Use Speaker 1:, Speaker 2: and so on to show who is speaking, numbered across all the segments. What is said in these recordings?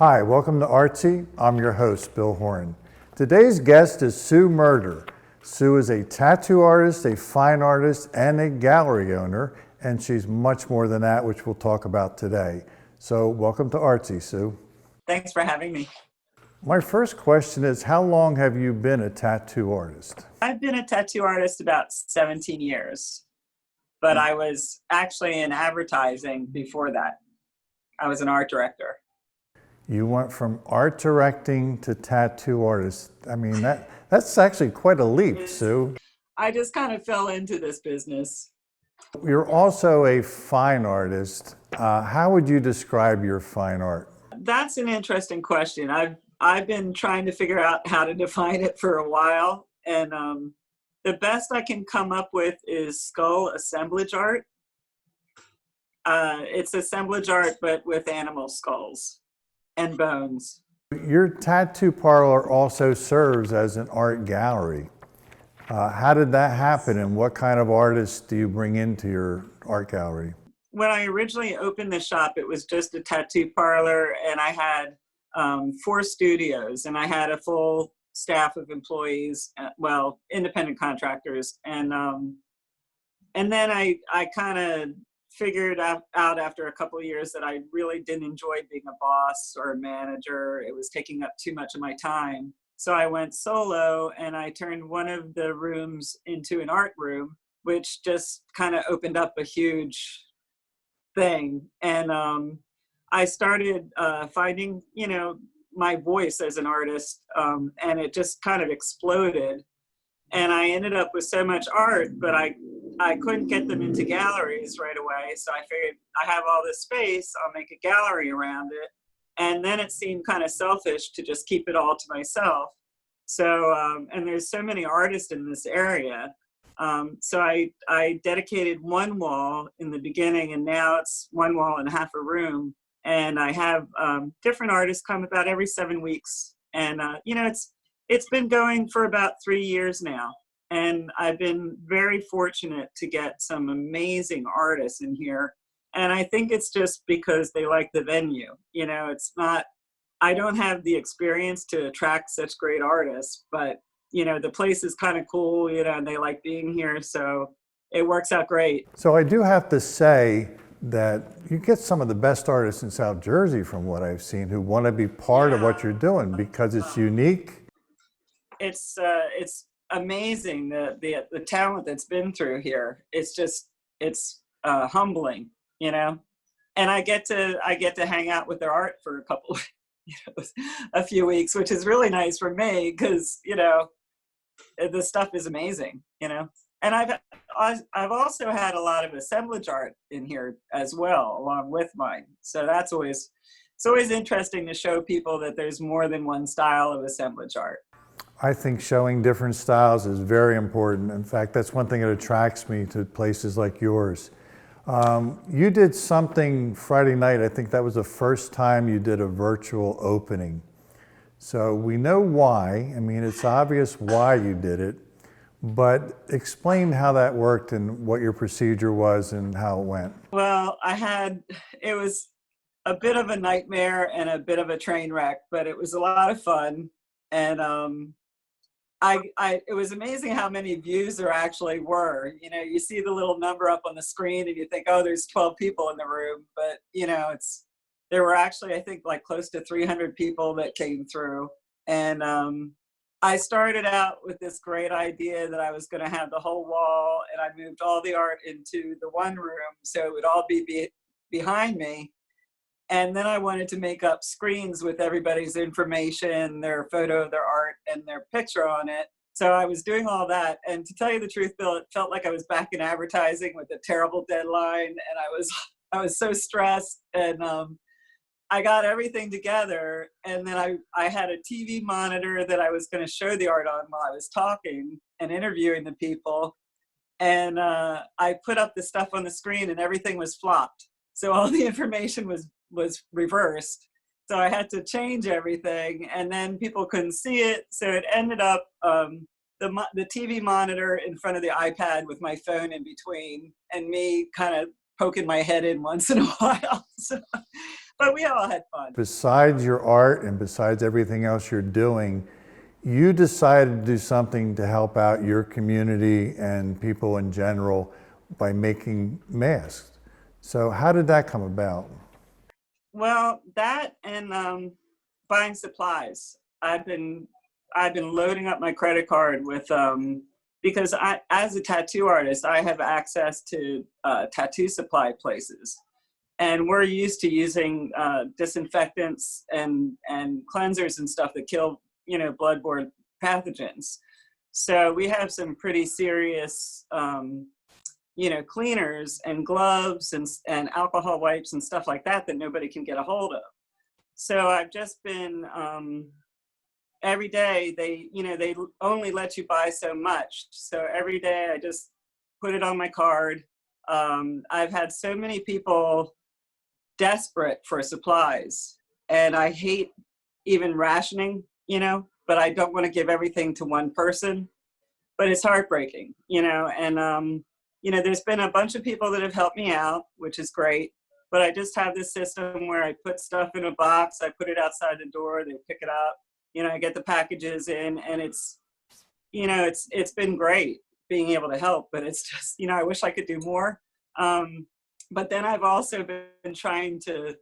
Speaker 1: Hi, welcome to ArtC. I'm your host, Bill Horan. Today's guest is Sue Moerder. Sue is a tattoo artist, a fine artist, and a gallery owner, and she's much more than that, which we'll talk about today. So welcome to ArtC, Sue.
Speaker 2: Thanks for having me.
Speaker 1: My first question is, how long have you been a tattoo artist?
Speaker 2: I've been a tattoo artist about 17 years, but I was actually in advertising before that. I was an art director.
Speaker 1: You went from art directing to tattoo artist. I mean, that's actually quite a leap, Sue.
Speaker 2: I just kind of fell into this business.
Speaker 1: You're also a fine artist. How would you describe your fine art?
Speaker 2: That's an interesting question. I've been trying to figure out how to define it for a while, and the best I can come up with is skull assemblage art. It's assemblage art, but with animal skulls and bones.
Speaker 1: Your tattoo parlor also serves as an art gallery. How did that happen, and what kind of artists do you bring into your art gallery?
Speaker 2: When I originally opened the shop, it was just a tattoo parlor, and I had 4 studios, and I had a full staff of employees, independent contractors, and then I kind of figured out after a couple of years that I really didn't enjoy being a boss or a manager. It was taking up too much of my time. So I went solo, and I turned one of the rooms into an art room, which just kind of opened up a huge thing. And I started finding, my voice as an artist, and it just kind of exploded. And I ended up with so much art, but I couldn't get them into galleries right away. So I figured, I have all this space, I'll make a gallery around it. And then it seemed kind of selfish to just keep it all to myself. So, and there's so many artists in this area. So I dedicated one wall in the beginning, and now it's one wall and half a room. And I have different artists come about every 7 weeks. And, it's been going for about 3 years now. And I've been very fortunate to get some amazing artists in here. And I think it's just because they like the venue. It's not, I don't have the experience to attract such great artists, but, the place is kind of cool, and they like being here. So it works out great.
Speaker 1: So I do have to say that you get some of the best artists in South Jersey, from what I've seen, who want to be part of what you're doing because it's unique.
Speaker 2: It's amazing the talent that's been through here. It's humbling, and I get to hang out with their art for a few weeks, which is really nice for me because the stuff is amazing, and I've also had a lot of assemblage art in here as well, along with mine. So it's always interesting to show people that there's more than one style of assemblage art.
Speaker 1: I think showing different styles is very important. In fact, that's one thing that attracts me to places like yours. You did something Friday night. I think that was the first time you did a virtual opening. So we know why. I mean, it's obvious why you did it, but explain how that worked and what your procedure was and how it went.
Speaker 2: Well, it was a bit of a nightmare and a bit of a train wreck, but it was a lot of fun. And it was amazing how many views there actually were. You see the little number up on the screen and you think, oh, there's 12 people in the room. But, there were actually, I think, like close to 300 people that came through. And I started out with this great idea that I was going to have the whole wall, and I moved all the art into the one room so it would all be behind me. And then I wanted to make up screens with everybody's information, their photo of their art, and their picture on it. So I was doing all that. And to tell you the truth, Bill, it felt like I was back in advertising with a terrible deadline. And I was so stressed. And I got everything together. And then I had a TV monitor that I was going to show the art on while I was talking and interviewing the people. And I put up the stuff on the screen, and everything was flopped. So all the information was reversed. So I had to change everything, and then people couldn't see it. So it ended up the TV monitor in front of the iPad with my phone in between, and me kind of poking my head in once in a while. So but we all had fun.
Speaker 1: Besides your art and besides everything else you're doing, you decided to do something to help out your community and people in general by making masks. So how did that come about?
Speaker 2: Well, that and buying supplies. I've been loading up my credit card with because as a tattoo artist, I have access to tattoo supply places, and we're used to using disinfectants and cleansers and stuff that kill, you know, bloodborne pathogens. So we have some pretty serious you know, cleaners and gloves and alcohol wipes and stuff like that that nobody can get a hold of. So I've just been every day they, you know, they only let you buy so much. So every day I just put it on my card. I've had so many people desperate for supplies, and I hate even rationing, you know, but I don't want to give everything to one person. But it's heartbreaking, you know, and you know, there's been a bunch of people that have helped me out, which is great. But I just have this system where I put stuff in a box, I put it outside the door, they pick it up, you know, I get the packages in, and it's, you know, it's been great being able to help, but it's just, you know, I wish I could do more. But then I've also been trying to,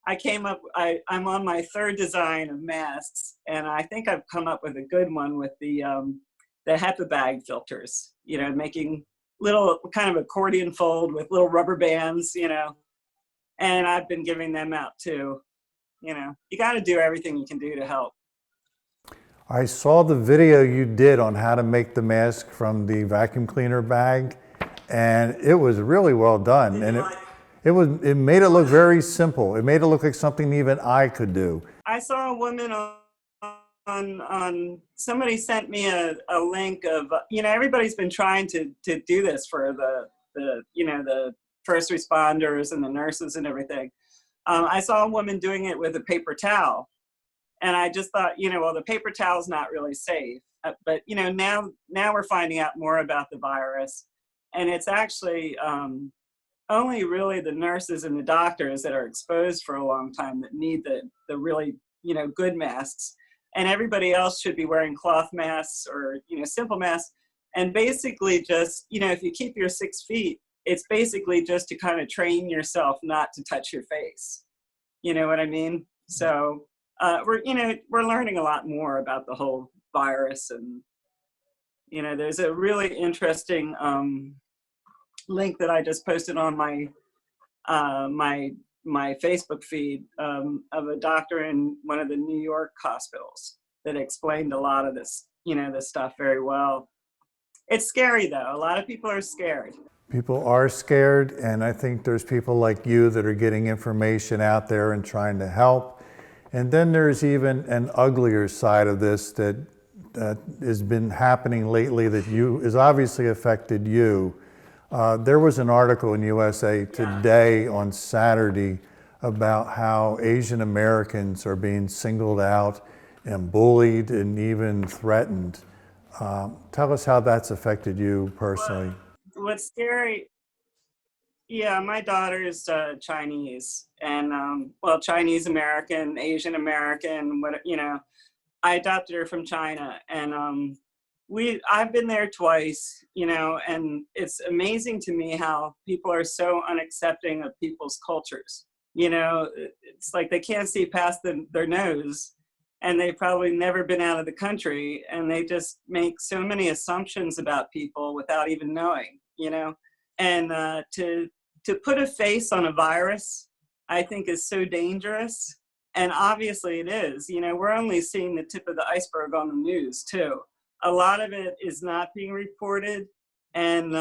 Speaker 2: I'm on my third design of masks, and I think I've come up with a good one with the HEPA bag filters, you know, making little kind of accordion fold with little rubber bands, you know, and I've been giving them out too. You know, you got to do everything you can do to help.
Speaker 1: I saw the video you did on how to make the mask from the vacuum cleaner bag, and it was really well done. And it made it look very simple. It made it look like something even I could do.
Speaker 2: I saw a woman on somebody sent me a link of, you know, everybody's been trying to do this for the you know, the first responders and the nurses and everything. I saw a woman doing it with a paper towel, and I just thought, you know, well, the paper towel is not really safe, but you know, now we're finding out more about the virus, and it's actually only really the nurses and the doctors that are exposed for a long time that need the really, you know, good masks. And everybody else should be wearing cloth masks or, you know, simple masks. And basically just, you know, if you keep your 6 feet, it's basically just to kind of train yourself not to touch your face. You know what I mean? So we're learning a lot more about the whole virus. And, you know, there's a really interesting link that I just posted on my my Facebook feed of a doctor in one of the New York hospitals that explained a lot of this, you know, this stuff very well. It's scary though. A lot of people are scared.
Speaker 1: People are scared, and I think there's people like you that are getting information out there and trying to help. And then there's even an uglier side of this that has been happening lately that is obviously affected you. There was an article in USA Today on Saturday about how Asian Americans are being singled out and bullied and even threatened. Tell us how that's affected you personally.
Speaker 2: What's scary, yeah, my daughter is Chinese, and well, Chinese American, Asian American, what, you know, I adopted her from China, and I've been there twice, you know, and it's amazing to me how people are so unaccepting of people's cultures. You know, it's like they can't see past their nose, and they've probably never been out of the country, and they just make so many assumptions about people without even knowing, you know. And to put a face on a virus, I think is so dangerous. And obviously it is. You know, we're only seeing the tip of the iceberg on the news too. A lot of it is not being reported, and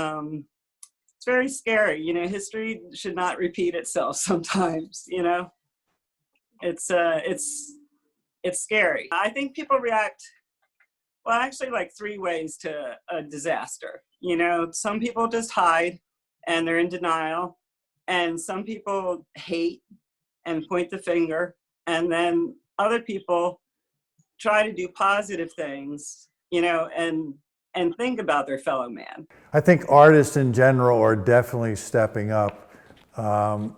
Speaker 2: it's very scary. You know, history should not repeat itself sometimes, you know. It's scary. I think people react, well, actually like 3 ways to a disaster. You know, some people just hide and they're in denial, and some people hate and point the finger, and then other people try to do positive things, you know, and think about their fellow man.
Speaker 1: I think artists in general are definitely stepping up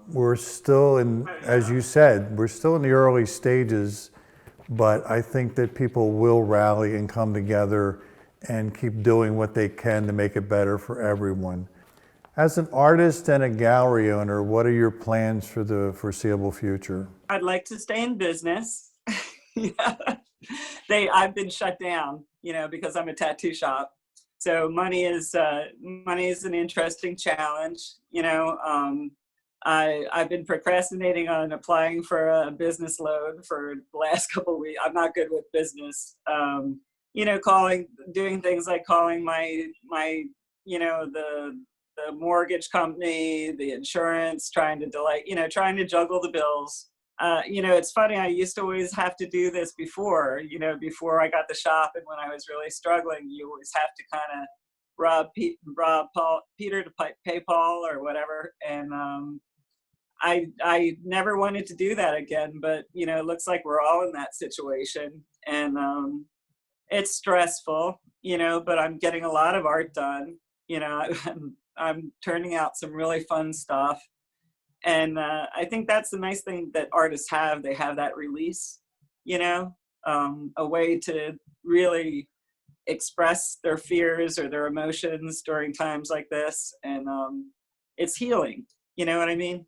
Speaker 1: We're still in, as you said, we're still in the early stages, but I think that people will rally and come together and keep doing what they can to make it better for everyone. As an artist and a gallery owner, what are your plans for the foreseeable future?
Speaker 2: I'd like to stay in business. Yeah. I've been shut down, because I'm a tattoo shop. So money is an interesting challenge. I've been procrastinating on applying for a business loan for the last couple of weeks. I'm not good with business. Doing things like calling my the mortgage company, the insurance, trying to juggle the bills. It's funny, I used to always have to do this before I got the shop, and when I was really struggling, you always have to kind of rob Peter to pay Paul or whatever. And I never wanted to do that again, but it looks like we're all in that situation. And it's stressful, but I'm getting a lot of art done. I'm turning out some really fun stuff. And I think that's the nice thing that artists have. They have that release, a way to really express their fears or their emotions during times like this. And it's healing. You know what I mean?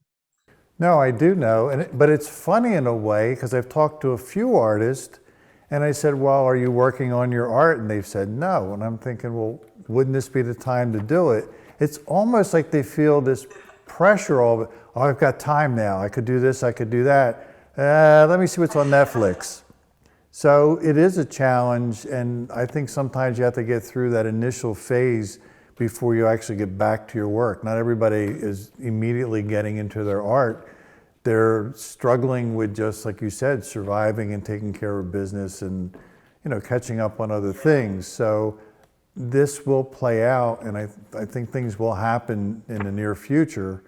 Speaker 1: No, I do know, but it's funny in a way, because I've talked to a few artists, and I said, well, are you working on your art? And they've said no. And I'm thinking, well, wouldn't this be the time to do it? It's almost like they feel this pressure of, oh, I've got time now. I could do this, I could do that. Let me see what's on Netflix. So it is a challenge, and I think sometimes you have to get through that initial phase before you actually get back to your work. Not everybody is immediately getting into their art. They're struggling with, just like you said, surviving and taking care of business and catching up on other things. So this will play out, and I think things will happen in the near future.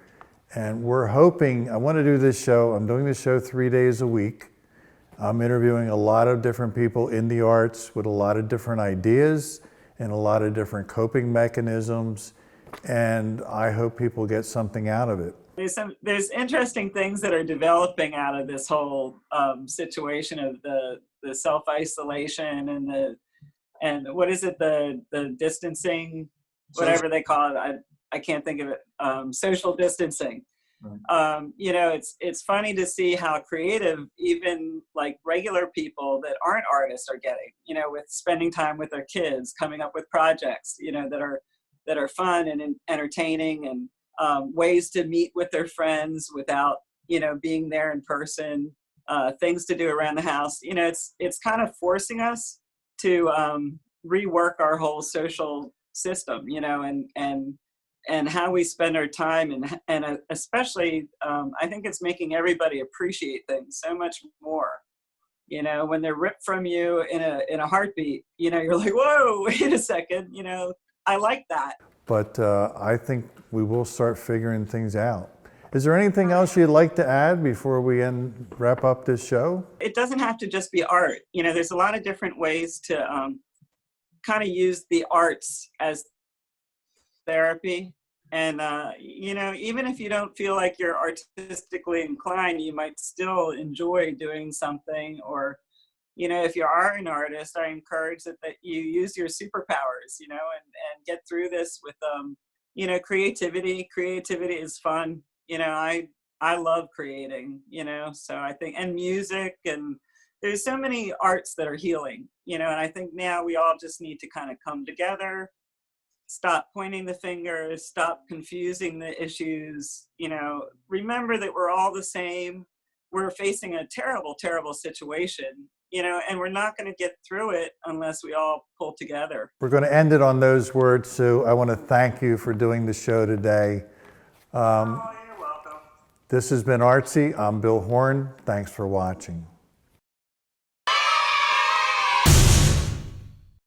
Speaker 1: And we're hoping, I want to do this show, I'm doing this show 3 days a week. I'm interviewing a lot of different people in the arts with a lot of different ideas and a lot of different coping mechanisms. And I hope people get something out of it.
Speaker 2: There's interesting things that are developing out of this whole situation of the self-isolation and what is it, the distancing, whatever they call it. I can't think of it. Social distancing. Right. It's funny to see how creative even like regular people that aren't artists are getting, with spending time with their kids, coming up with projects, that are fun and entertaining, and ways to meet with their friends without, being there in person, things to do around the house. It's kind of forcing us to rework our whole social system, and how we spend our time, and especially I think it's making everybody appreciate things so much more. When they're ripped from you in a heartbeat, you're like, whoa, wait a second, I like that.
Speaker 1: But I think we will start figuring things out. Is there anything else you'd like to add before we wrap up this show?
Speaker 2: It doesn't have to just be art. There's a lot of different ways to kind of use the arts as therapy. And, even if you don't feel like you're artistically inclined, you might still enjoy doing something. Or, if you are an artist, I encourage that you use your superpowers, and get through this with, creativity. Creativity is fun. I love creating, so I think, and music, and there's so many arts that are healing, and I think now we all just need to kind of come together, stop pointing the fingers, stop confusing the issues, remember that we're all the same. We're facing a terrible, terrible situation, and we're not going to get through it unless we all pull together.
Speaker 1: We're going to end it on those words, Sue. I want to thank you for doing the show today.
Speaker 2: You're welcome.
Speaker 1: This has been ArtC. I'm Bill Horn. Thanks for watching.